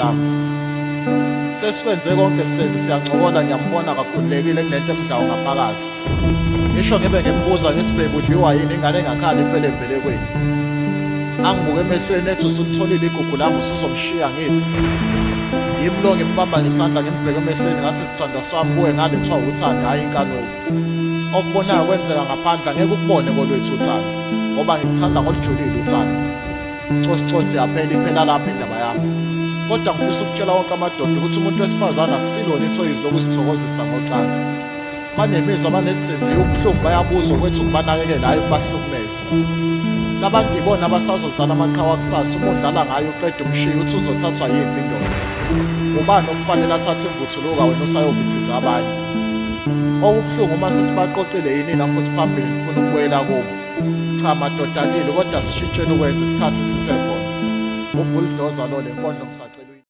lami. Sesikwenze konke sihlezi siyancokola, ngiyambona kakhululekile kunento emdlayo ngaphakathi. Ngisho ngibe ngimbuza ngithi babe udliwa yini ingane engakhali ifele embelekweni. Angibuke emehlweni ethi usulitholile igugu lami usuzomshiya ngithi. Yimlo ngimbamba ngesandla ngimbheke emehlweni ngathi sithandwa sami kuwe ngalethwa uthando hayi inkanuko. Okubonayo kwenzeka ngaphandle angeke ukubone kolwethu uthando ngoba ngikuthanda ngolujulile uthando. Cosi yaphela iphela lapha indaba yami. Kodwa ngifisa ukutshela wonke amadoda ukuthi umuntu wesifazane akusilona ithoyizi lokuzithokozisa ngocansi. Banemizwa abanesihliziyo ubuhlungu bayabuza kwethu ukubanakekela hayi ukubahlukumeza. Labantu ibona abasazozala amaqhawe akusasa uma udlala ngayo uqeda umshiya uthi uzothathwa yiphi indoda. Ubani okufanele athathe imvuthuluka wena usayovithiza abanye. Okubuhlungu uma sesibaqoqile yini futhi phambili nifuna ukubuyela kubo. Cha madoda akile kodwa sishintsheni ukwenza isikhathi sisekhona. Ubulldozer lo lenkondlo ngisacela